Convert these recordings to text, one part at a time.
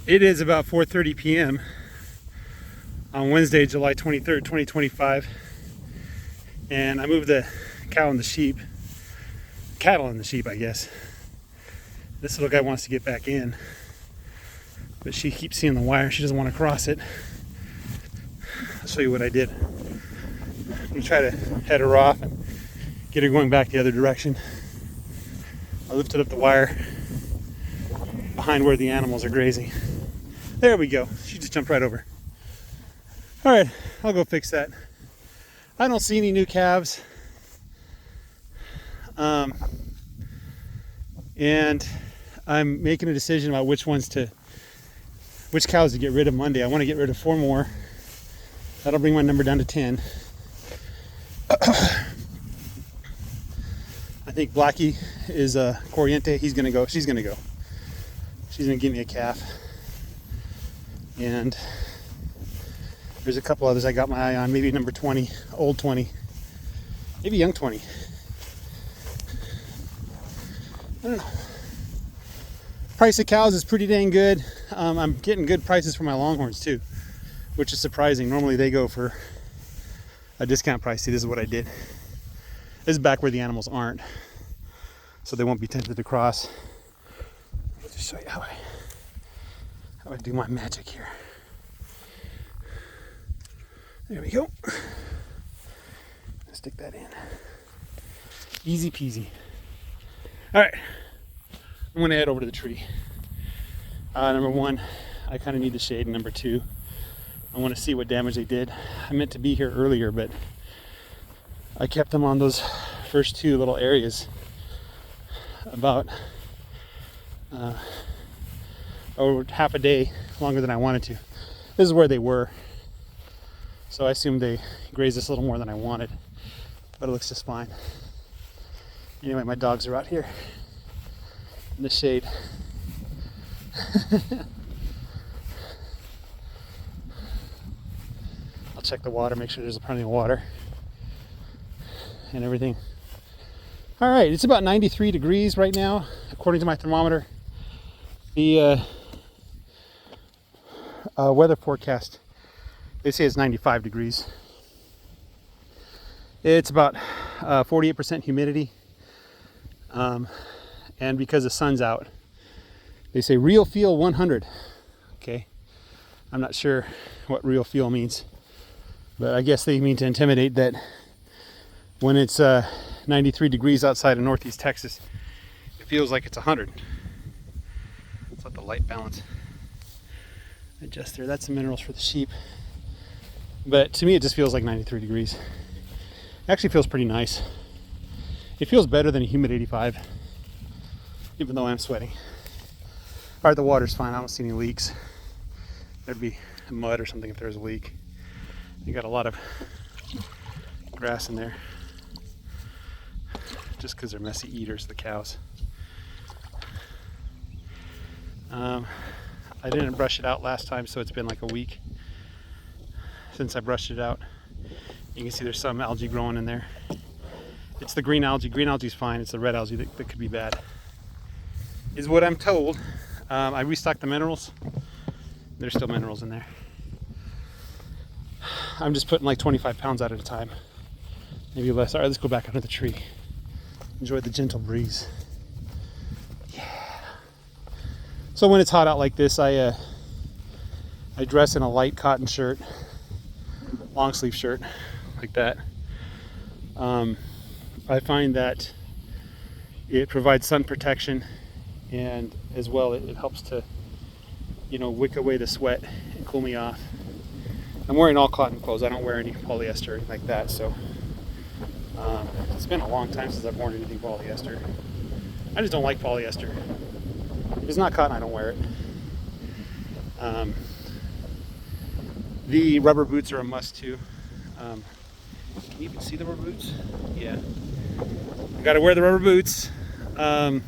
It is about 4:30 p.m. on Wednesday, July 23rd, 2025. And I moved the cattle and the sheep, I guess. This little guy wants to get back in, but she keeps seeing the wire. She doesn't want to cross it. I'll show you what I did. I'm gonna try to head her off and get her going back the other direction. I lifted up the wire behind where the animals are grazing. There we go. She just jumped right over. All right, I'll go fix that. I don't see any new calves. And I'm making a decision about which cows to get rid of Monday. I want to get rid of 4 more. That'll bring my number down to 10. I think Blackie is Corriente. He's gonna go. She's gonna go. She's gonna give me a calf. And there's a couple others I got my eye on. Maybe number 20, old 20, maybe young 20. I don't know. Price of cows is pretty dang good. I'm getting good prices for my longhorns too, which is surprising. Normally they go for a discount price. See, this is what I did. This is back where the animals aren't, so they won't be tempted to cross. I'll just show you how I do my magic here. There we go. Stick that in. Easy peasy. All right, I'm gonna head over to the tree. Number 1, I kind of need the shade. And number 2, I want to see what damage they did. I meant to be here earlier, but I kept them on those first 2 little areas about over half a day longer than I wanted to. This is where they were, so I assumed they grazed this a little more than I wanted, but it looks just fine. Anyway, my dogs are out here in the shade. I'll check the water, make sure there's plenty of water and everything. All right, it's about 93 degrees right now, according to my thermometer. The weather forecast, they say it's 95 degrees. It's about 48% humidity. And because the sun's out, they say real feel 100. Okay, I'm not sure what real feel means, but I guess they mean to intimidate that when it's 93 degrees outside of Northeast Texas, it feels like it's 100. Let's let the light balance adjust there. That's the minerals for the sheep, but to me it just feels like 93 degrees. It actually feels pretty nice. It feels better than a humid 85, even though I'm sweating. All right, the water's fine. I don't see any leaks. There'd be mud or something if there's a leak. You got a lot of grass in there, just because they're messy eaters, the cows. I didn't brush it out last time, so it's been like a week since I brushed it out. You can see there's some algae growing in there. It's the green algae. Green algae is fine. It's the red algae that could be bad, is what I'm told. I restocked the minerals. There's still minerals in there. I'm just putting like 25 pounds out at a time, maybe less. All right, let's go back under the tree. Enjoy the gentle breeze. Yeah. So when it's hot out like this, I dress in a light cotton shirt, long sleeve shirt, like that. I find that it provides sun protection, and as well it helps to, wick away the sweat and cool me off. I'm wearing all cotton clothes. I don't wear any polyester or anything like that, so it's been a long time since I've worn anything polyester. I just don't like polyester. If it's not cotton, I don't wear it. The rubber boots are a must too. Can you even see the rubber boots? Yeah. I gotta wear the rubber boots. The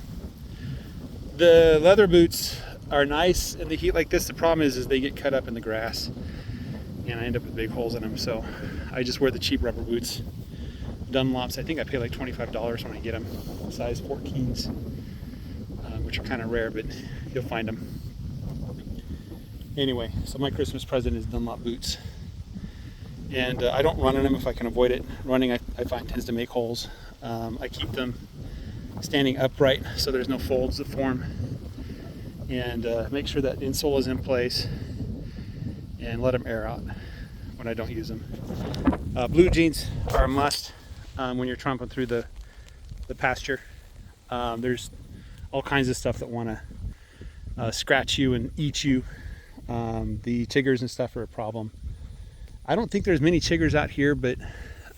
leather boots are nice in the heat like this. The problem is they get cut up in the grass, and I end up with big holes in them. So I just wear the cheap rubber boots. Dunlops, I think I pay like $25 when I get them. Size 14s, which are kind of rare, but you'll find them. Anyway, so my Christmas present is Dunlop boots. And I don't run in them if I can avoid it. Running, I find, tends to make holes. I keep them standing upright so there's no folds that form. And make sure that insole is in place and let them air out when I don't use them. Blue jeans are a must when you're tromping through the pasture. There's all kinds of stuff that want to scratch you and eat you. The chiggers and stuff are a problem. I don't think there's many chiggers out here, but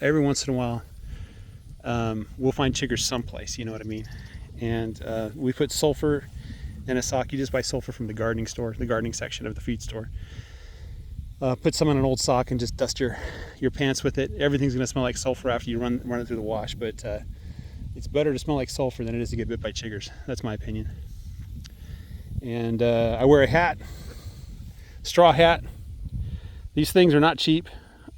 every once in a while we'll find chiggers someplace, you know what I mean? And we put sulfur in a sock. You just buy sulfur from the gardening store, the gardening section of the feed store. Put some on an old sock and just dust your pants with it. Everything's going to smell like sulfur after you run it through the wash, but it's better to smell like sulfur than it is to get bit by chiggers. That's my opinion. And I wear a hat, straw hat. These things are not cheap,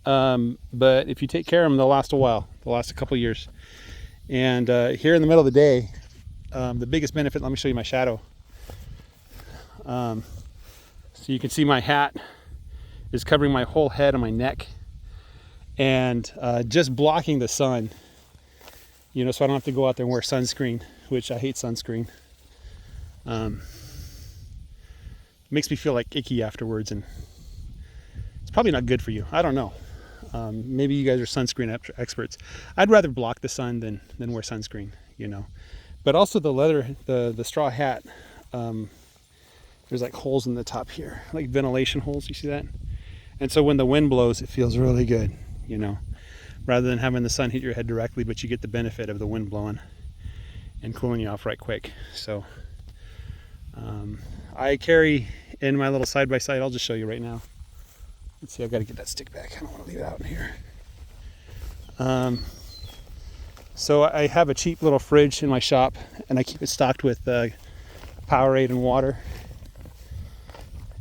but if you take care of them, they'll last a while. They'll last a couple years. And here in the middle of the day, the biggest benefit, let me show you my shadow. So you can see my hat is covering my whole head and my neck, and just blocking the sun, you know, so I don't have to go out there and wear sunscreen, which I hate sunscreen. Makes me feel like icky afterwards, and it's probably not good for you. I don't know. Maybe you guys are sunscreen experts. I'd rather block the sun than wear sunscreen, you know. But also the straw hat, there's like holes in the top here, like ventilation holes, you see that? And so when the wind blows, it feels really good, you know, rather than having the sun hit your head directly, but you get the benefit of the wind blowing and cooling you off right quick. So I carry in my little side-by-side, I'll just show you right now. Let's see, I've got to get that stick back. I don't want to leave it out in here. So I have a cheap little fridge in my shop, and I keep it stocked with power-ade and water.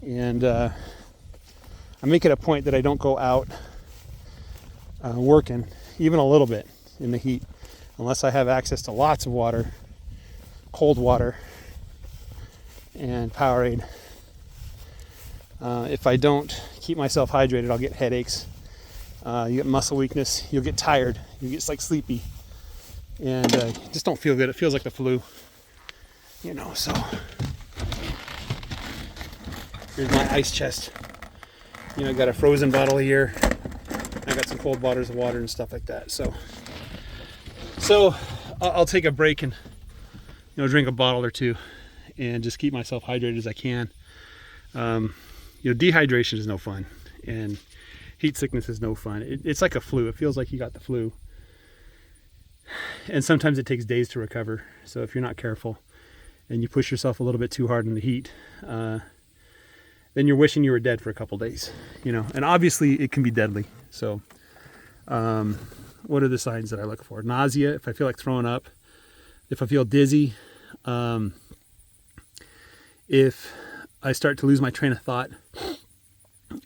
And I make it a point that I don't go out working even a little bit in the heat unless I have access to lots of water, cold water, and power-ade. If I don't keep myself hydrated, I'll get headaches. You get muscle weakness. You'll get tired. You get like sleepy, and just don't feel good. It feels like the flu, you know. So here's my ice chest. You know, I got a frozen bottle here. I got some cold bottles of water and stuff like that. So I'll take a break and, you know, drink a bottle or two, and just keep myself hydrated as I can. You know, dehydration is no fun, and heat sickness is no fun. It's like a flu. It feels like you got the flu, and sometimes it takes days to recover. So if you're not careful and you push yourself a little bit too hard in the heat, then you're wishing you were dead for a couple days, you know. And obviously it can be deadly. So what are the signs that I look for? Nausea, if I feel like throwing up, if I feel dizzy, if I start to lose my train of thought,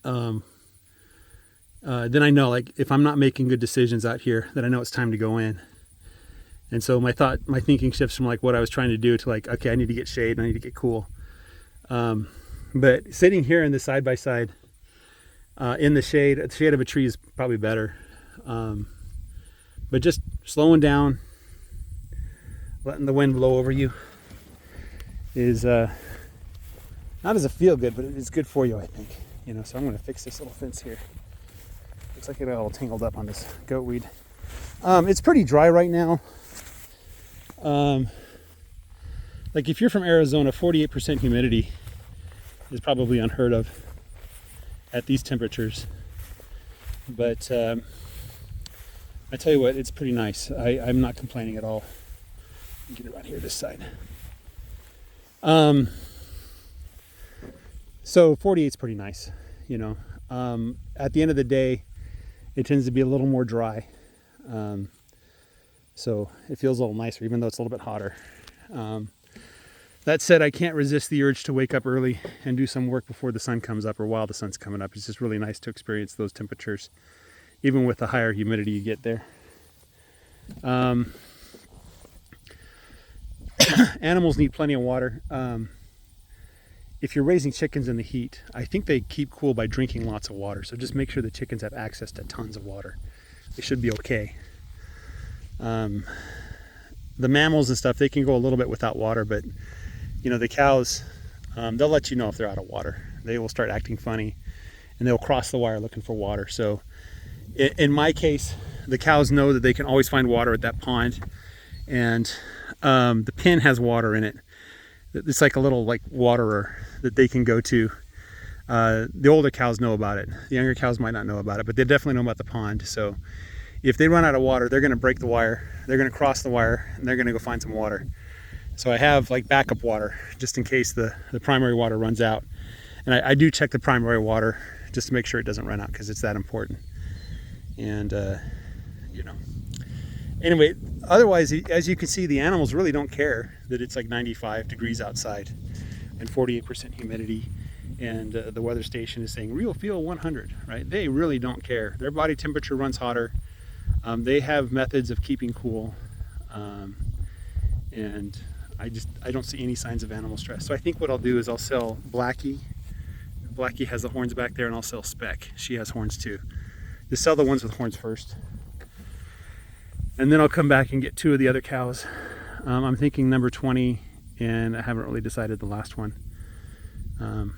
then I know, like, if I'm not making good decisions out here, then I know it's time to go in. And so my thinking shifts from like what I was trying to do to like, okay, I need to get shade, I need to get cool. But sitting here in the side-by-side, in the shade of a tree is probably better. But just slowing down, letting the wind blow over you is not as a feel good, but it's good for you, I think. You know, so I'm going to fix this little fence here. Looks like it got all tangled up on this goat weed. It's pretty dry right now. Like if you're from Arizona, 48% humidity is probably unheard of at these temperatures. But I tell you what, it's pretty nice. I'm not complaining at all. Get it right here, this side. So 48 is pretty nice, you know. At the end of the day, it tends to be a little more dry. So it feels a little nicer, even though it's a little bit hotter. That said, I can't resist the urge to wake up early and do some work before the sun comes up or while the sun's coming up. It's just really nice to experience those temperatures, even with the higher humidity you get there. Animals need plenty of water. if you're raising chickens in the heat, I think they keep cool by drinking lots of water. So just make sure the chickens have access to tons of water. They should be okay. The mammals and stuff, they can go a little bit without water, but you know, the cows, they'll let you know if they're out of water. They will start acting funny and they'll cross the wire looking for water. So in my case, the cows know that they can always find water at that pond, and the pen has water in it. It's like a little like waterer that they can go to. The older cows know about it. The younger cows might not know about it, but they definitely know about the pond. So if they run out of water, they're going to break the wire, they're going to cross the wire, and they're going to go find some water. So I have like backup water just in case the primary water runs out. And I do check the primary water just to make sure it doesn't run out, because it's that important. And you know, anyway, otherwise, as you can see, the animals really don't care that it's like 95 degrees outside and 48% humidity, and the weather station is saying real feel 100, right? They really don't care. Their body temperature runs hotter. They have methods of keeping cool, and I don't see any signs of animal stress. So I think what I'll do is I'll sell Blackie. Blackie has the horns back there, and I'll sell Speck. She has horns too. Just sell the ones with horns first, and then I'll come back and get 2 of the other cows. I'm thinking number 20, and I haven't really decided the last one. But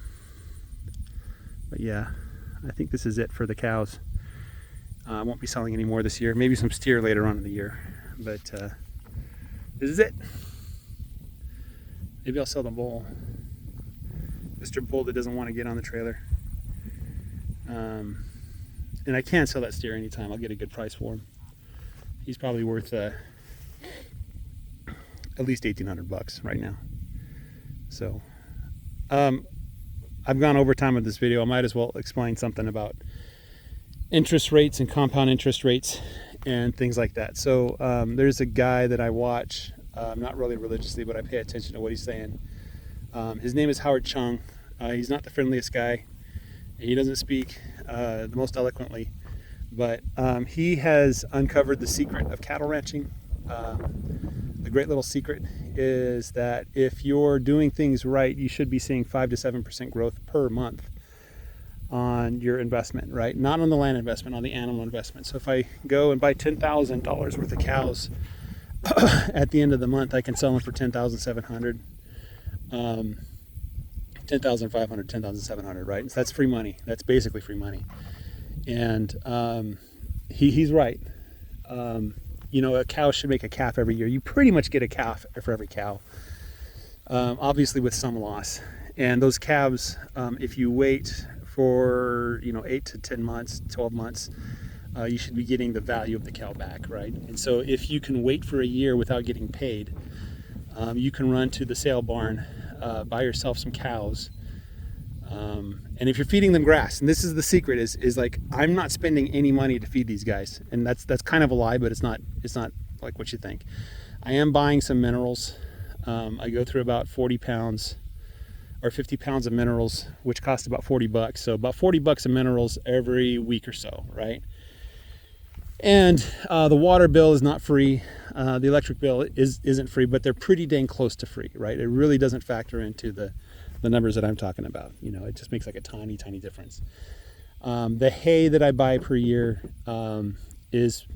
yeah, I think this is it for the cows. I won't be selling any more this year. Maybe some steer later on in the year, but this is it. Maybe I'll sell the bull, Mr. Bull that doesn't want to get on the trailer. And I can sell that steer anytime. I'll get a good price for him. He's probably worth at least $1,800 right now. So I've gone over time with this video. I might as well explain something about interest rates and compound interest rates and things like that. So there's a guy that I watch, not really religiously, but I pay attention to what he's saying. His name is Howard Chung. He's not the friendliest guy. He doesn't speak the most eloquently, but he has uncovered the secret of cattle ranching. The great little secret is that if you're doing things right, you should be seeing 5 to 7% growth per month on your investment, right? Not on the land investment, on the animal investment. So if I go and buy $10,000 worth of cows at the end of the month, I can sell them for $10,700, $10,500, $10,700, right? So that's free money. That's basically free money. And he's right. You know, a cow should make a calf every year. You pretty much get a calf for every cow, obviously with some loss. And those calves, if you wait for 8 to 10 months, 12 months, you should be getting the value of the cow back, right? And so if you can wait for a year without getting paid, you can run to the sale barn, buy yourself some cows, and if you're feeding them grass, and this is the secret, is like, I'm not spending any money to feed these guys, and that's kind of a lie, but it's not like what you think. I am buying some minerals. I go through about 40 pounds or 50 pounds of minerals, which cost about $40. So about $40 of minerals every week or so, right? And the water bill is not free. The electric bill isn't free, but they're pretty dang close to free, right? It really doesn't factor into the numbers that I'm talking about. It just makes like a tiny difference. The hay that I buy per year is,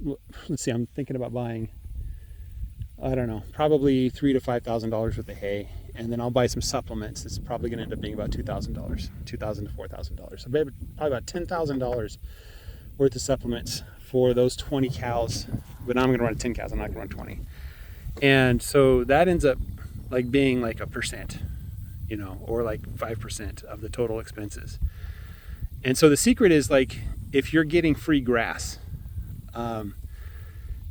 let's see, I'm thinking about buying, I don't know, probably $3,000 to $5,000 worth of hay, and then I'll buy some supplements. It's probably going to end up being about $2,000, $2,000 to $4,000. So probably about $10,000 worth of supplements for those 20 cows. But now I'm going to run 10 cows. I'm not going to run 20. And so that ends up like being like 1%, or like 5% of the total expenses. And so the secret is, like, if you're getting free grass,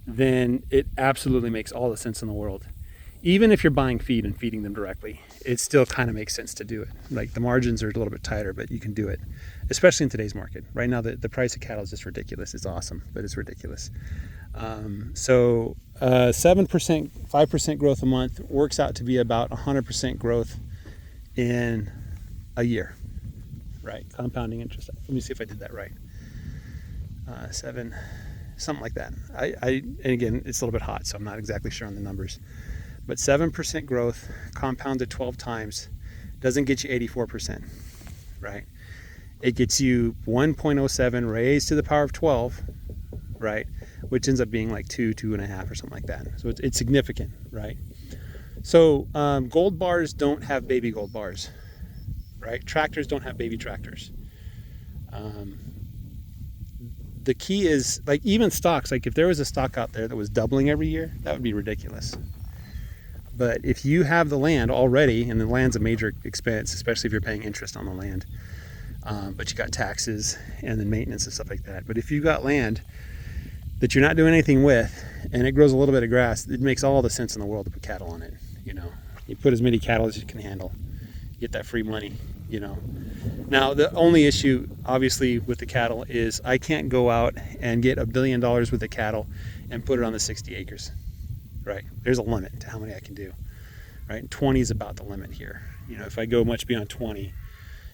then it absolutely makes all the sense in the world. Even if you're buying feed and feeding them directly, it still kind of makes sense to do it. Like, the margins are a little bit tighter, but you can do it, especially in today's market. Right now, the price of cattle is just ridiculous. It's awesome, but it's ridiculous. So 7%, 5% growth a month works out to be about 100% growth in a year, right? Compounding interest. Let me see if I did that right. 7, something like that. And again, it's a little bit hot, so I'm not exactly sure on the numbers. But 7% growth compounded 12 times doesn't get you 84%, right? It gets you 1.07 raised to the power of 12, right? Which ends up being like 2.5 or something like that. So it's significant, right? So gold bars don't have baby gold bars, right? Tractors don't have baby tractors. The key is, like, even stocks, like if there was a stock out there that was doubling every year, that would be ridiculous. But if you have the land already, and the land's a major expense, especially if you're paying interest on the land, but you got taxes and then maintenance and stuff like that. But if you've got land that you're not doing anything with, and it grows a little bit of grass, it makes all the sense in the world to put cattle on it. You know, you put as many cattle as you can handle, you get that free money. You know, now the only issue, obviously, with the cattle is I can't go out and get $1 billion worth of cattle and put it on the 60 acres. Right? There's a limit to how many I can do. Right? And 20 is about the limit here. You know, if I go much beyond 20,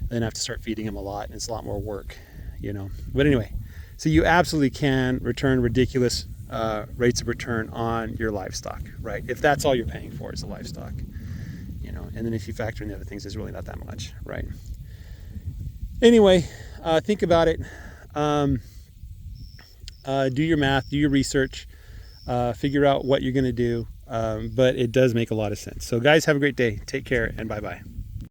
then I have to start feeding them a lot, and it's a lot more work. You know, but anyway, so you absolutely can return ridiculous rates of return on your livestock, right? If that's all you're paying for is the livestock, you know, and then if you factor in the other things, it's really not that much, right? Anyway, think about it. Do your math, do your research, figure out what you're going to do, but it does make a lot of sense. So guys, have a great day. Take care, and bye-bye.